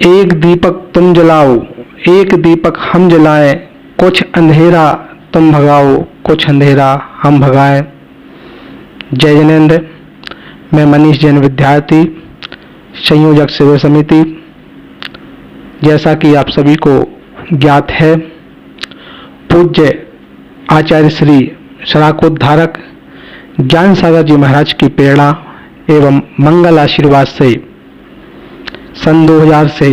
एक दीपक तुम जलाओ, एक दीपक हम जलाएं, कुछ अंधेरा तुम भगाओ, कुछ अंधेरा हम भगाएं। जय जिनेंद्र। मैं मनीष जैन, विद्यार्थी, संयोजक शिविर समिति। जैसा कि आप सभी को ज्ञात है, पूज्य आचार्य श्री शराकोद्धारक ज्ञान सागर जी महाराज की प्रेरणा एवं मंगल आशीर्वाद से सन 2000 से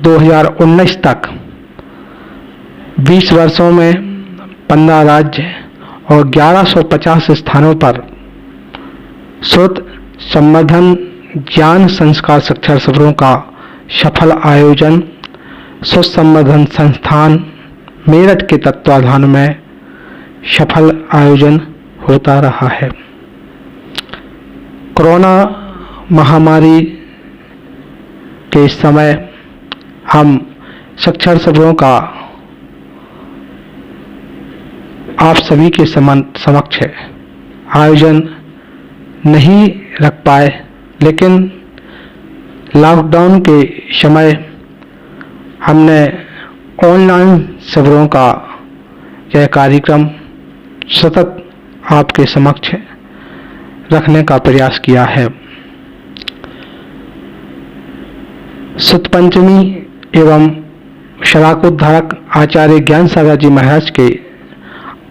2019 तक 20 वर्षों में 15 राज्य और 1150 स्थानों पर श्रुत संवर्धन ज्ञान संस्कार शिक्षा शिविरों का सफल आयोजन सुसंवर्धन संस्थान मेरठ के तत्वाधान में सफल आयोजन होता रहा है। कोरोना महामारी के इस समय हम शिक्षण शिविरों का आप सभी के समक्ष आयोजन नहीं रख पाए, लेकिन लॉकडाउन के समय हमने ऑनलाइन शिविरों का यह कार्यक्रम सतत आपके समक्ष रखने का प्रयास किया है। सुत पंचमी एवं शराकोद्धारक आचार्य ज्ञान सागर जी महाराज के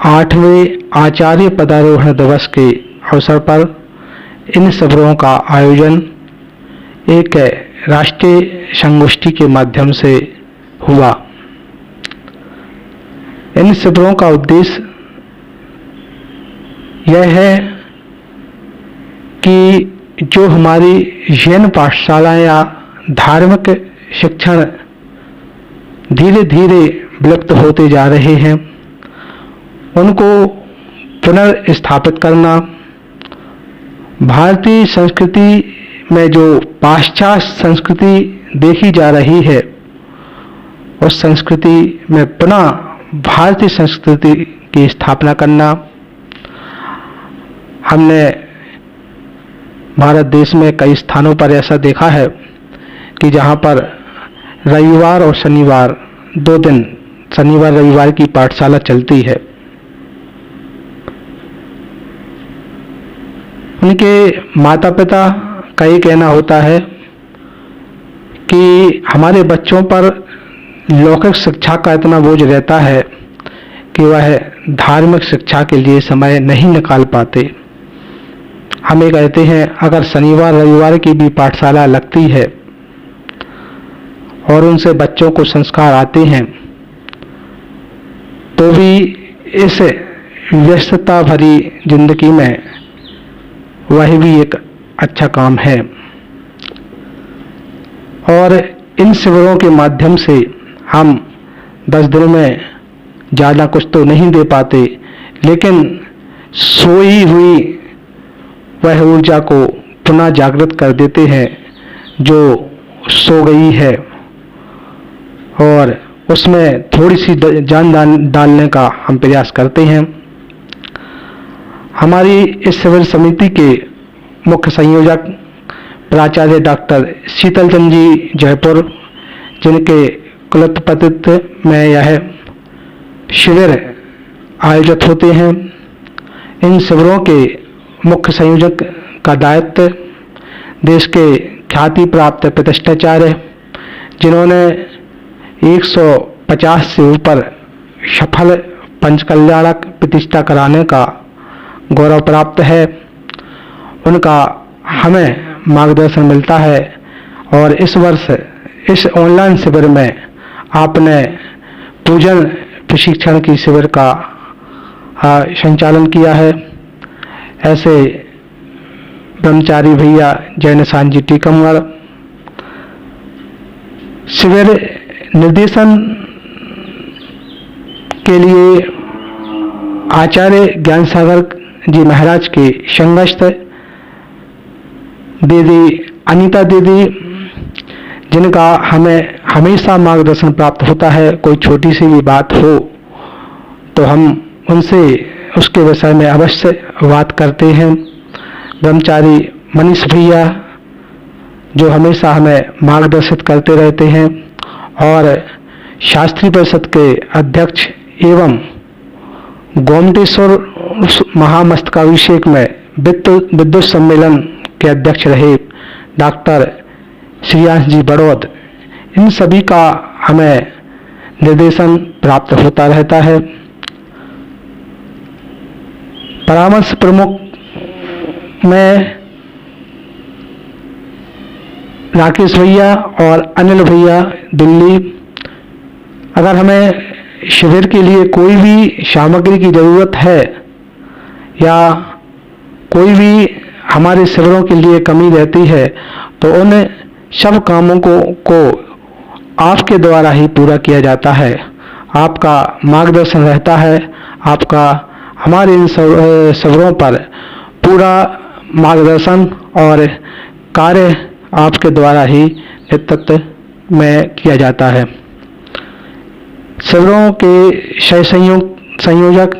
8वें आचार्य पदारोहण दिवस के अवसर पर इन शिविरों का आयोजन एक राष्ट्रीय संगोष्ठी के माध्यम से हुआ। इन शिविरों का उद्देश्य यह है कि जो हमारी जैन पाठशालाएं या धार्मिक शिक्षण धीरे धीरे विलुप्त होते जा रहे हैं, उनको पुनर्स्थापित करना, भारतीय संस्कृति में जो पाश्चात्य संस्कृति देखी जा रही है, उस संस्कृति में पुनः भारतीय संस्कृति की स्थापना करना। हमने भारत देश में कई स्थानों पर ऐसा देखा है कि जहाँ पर रविवार और शनिवार 2 दिन, शनिवार रविवार की पाठशाला चलती है। उनके माता पिता का ये कहना होता है कि हमारे बच्चों पर लौकिक शिक्षा का इतना बोझ रहता है कि वह धार्मिक शिक्षा के लिए समय नहीं निकाल पाते। हम ये कहते हैं, अगर शनिवार रविवार की भी पाठशाला लगती है और उनसे बच्चों को संस्कार आते हैं, तो भी इस व्यस्तता भरी जिंदगी में वह भी एक अच्छा काम है। और इन शिविरों के माध्यम से हम 10 दिनों में ज़्यादा कुछ तो नहीं दे पाते, लेकिन सोई हुई वह ऊर्जा को पुनः जागृत कर देते हैं जो सो गई है, और उसमें थोड़ी सी जान डालने का हम प्रयास करते हैं। हमारी इस शिविर समिति के मुख्य संयोजक प्राचार्य डॉक्टर शीतल चंद जी जयपुर, जिनके कुलपतित्व में यह शिविर आयोजित होते हैं। इन शिविरों के मुख्य संयोजक का दायित्व देश के ख्याति प्राप्त प्रतिष्ठाचार्य, जिन्होंने 150 से ऊपर सफल पंचकल्याणक प्रतिष्ठा कराने का गौरव प्राप्त है, उनका हमें मार्गदर्शन मिलता है। और इस वर्ष इस ऑनलाइन शिविर में आपने पूजन प्रशिक्षण की शिविर का संचालन किया है। ऐसे ब्रह्मचारी भैया जैन जी टीकमगढ़ शिविर निर्देशन के लिए आचार्य ज्ञान सागर जी महाराज के संगस्थ दीदी अनीता दीदी, जिनका हमें हमेशा मार्गदर्शन प्राप्त होता है। कोई छोटी सी भी बात हो तो हम उनसे उसके विषय में अवश्य बात करते हैं। ब्रह्मचारी मनीष भैया जो हमेशा हमें मार्गदर्शित करते रहते हैं, और शास्त्री परिषद के अध्यक्ष एवं गोमटेश्वर महामस्तकाभिषेक में विद्युत सम्मेलन के अध्यक्ष रहे डॉक्टर श्रेयांश जी बड़ौद, इन सभी का हमें निर्देशन प्राप्त होता रहता है। परामर्श प्रमुख में राकेश भैया और अनिल भैया दिल्ली। अगर हमें शिविर के लिए कोई भी सामग्री की ज़रूरत है या कोई भी हमारे शिविरों के लिए कमी रहती है, तो उन सब कामों को आपके द्वारा ही पूरा किया जाता है। आपका मार्गदर्शन रहता है, आपका हमारे इन शिविरों पर पूरा मार्गदर्शन और कार्य आपके द्वारा ही नेतृत्व में किया जाता है। शिविरों के सह संयोजक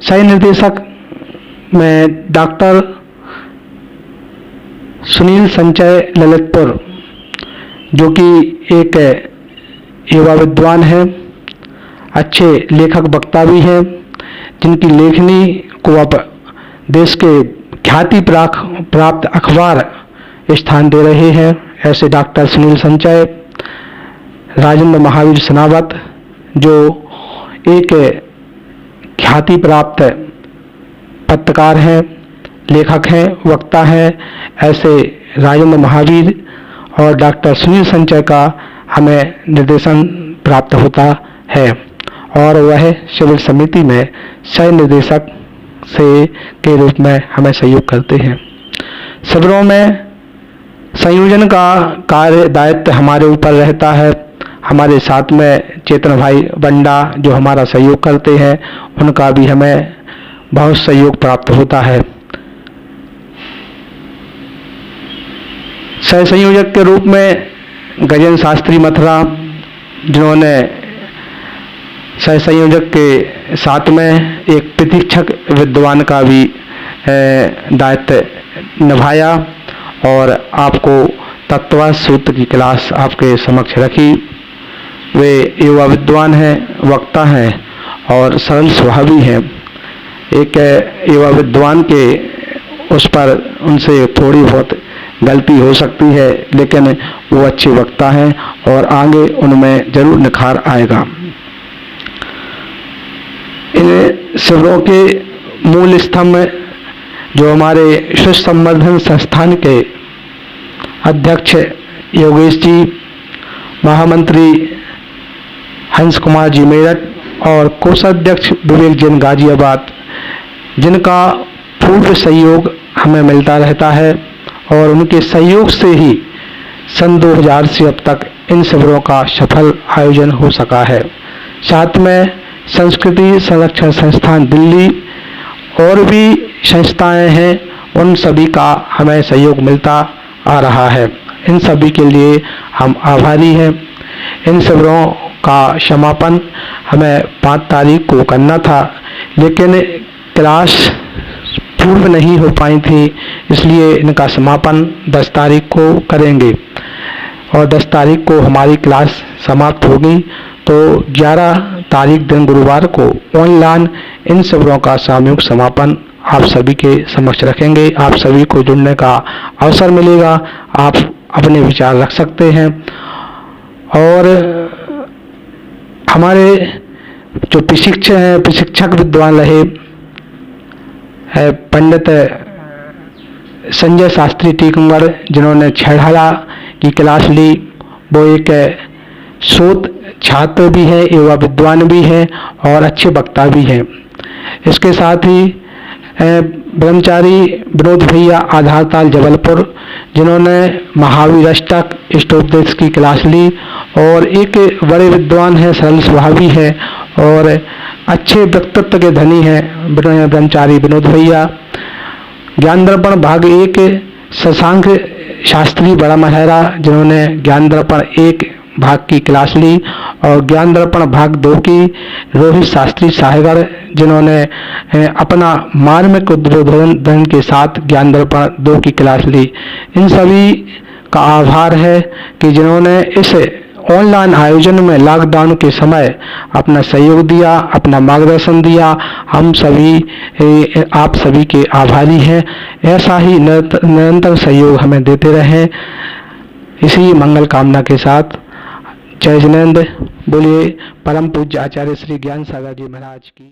सह निर्देशक में डॉक्टर सुनील संचय ललितपुर, जो कि एक युवा विद्वान है, अच्छे लेखक वक्ता भी हैं, जिनकी लेखनी को अब देश के ख्याति प्राप्त अखबार स्थान दे रहे हैं। ऐसे डॉक्टर सुनील संचय, राजेंद्र महावीर सेनावत, जो एक ख्याति प्राप्त पत्रकार हैं, लेखक हैं, वक्ता हैं, ऐसे राजेंद्र महावीर और डॉक्टर सुनील संचय का हमें निर्देशन प्राप्त होता है, और वह शिविर समिति में सह निर्देशक के रूप में हमें सहयोग करते हैं। शिविरों में संयोजन का कार्य दायित्व हमारे ऊपर रहता है। हमारे साथ में चेतन भाई बंडा जो हमारा सहयोग करते हैं, उनका भी हमें बहुत सहयोग प्राप्त होता है। सह संयोजक के रूप में गजेंद्र शास्त्री मथुरा, जिन्होंने सह संयोजक के साथ में एक प्रशिक्षक विद्वान का भी दायित्व निभाया और आपको तत्व सूत्र की क्लास आपके समक्ष रखी। वे युवा विद्वान हैं, वक्ता हैं और सरल स्वभावी हैं। एक युवा विद्वान के उस पर उनसे थोड़ी बहुत गलती हो सकती है, लेकिन वो अच्छे वक्ता हैं और आगे उनमें जरूर निखार आएगा। इन शिविरों के मूल स्तंभ जो हमारे शिशु संवर्धन संस्थान के अध्यक्ष योगेश जी, महामंत्री हंस कुमार जी मेरठ और कोषाध्यक्ष विवेक जैन गाजियाबाद, जिनका पूर्ण सहयोग हमें मिलता रहता है, और उनके सहयोग से ही सन 2000 से अब तक इन शिविरों का सफल आयोजन हो सका है। साथ में संस्कृति संरक्षण संस्थान दिल्ली और भी संस्थाएं हैं, उन सभी का हमें सहयोग मिलता आ रहा है। इन सभी के लिए हम आभारी हैं। इन शिविरों का समापन हमें 5 तारीख को करना था, लेकिन क्लास पूर्व नहीं हो पाई थी, इसलिए इनका समापन 10 तारीख को करेंगे और 10 तारीख को हमारी क्लास समाप्त होगी। तो 11 तारीख दिन गुरुवार को ऑनलाइन इन शिविरों का सामूहिक समापन आप सभी के समक्ष रखेंगे। आप सभी को जुड़ने का अवसर मिलेगा, आप अपने विचार रख सकते हैं। और हमारे जो प्रशिक्षक विद्वान रहे पंडित संजय शास्त्री टीकमगढ़, जिन्होंने छेड़हरा की क्लास ली, वो एक शोध छात्र भी हैं, युवा विद्वान भी हैं और अच्छे वक्ता भी हैं। इसके साथ ही ब्रह्मचारी विनोद भैया आधारताल जबलपुर, जिन्होंने महावीर अष्टक इष्टोपदेश की क्लास ली और एक बड़े विद्वान हैं, सरल स्वभावी हैं और अच्छे व्यक्तित्व के धनी हैं ब्रह्मचारी विनोद भैया। ज्ञान दर्पण भाग 1 शशांक शास्त्री बड़ा महरा, जिन्होंने ज्ञान दर्पण 1 भाग की क्लास ली, और ज्ञान दर्पण भाग 2 की रोहित शास्त्री साहेगढ़, जिन्होंने अपना मार्मिक उद्बोधन के साथ ज्ञान दर्पण 2 की क्लास ली। इन सभी का आभार है कि जिन्होंने इस ऑनलाइन आयोजन में लॉकडाउन के समय अपना सहयोग दिया, अपना मार्गदर्शन दिया। हम सभी आप सभी के आभारी हैं। ऐसा ही निरंतर सहयोग हमें देते रहें। इसी मंगल कामना के साथ जय जिनेंद्र। बोलिए परम पूज्य आचार्य श्री ज्ञान सागर जी महाराज की।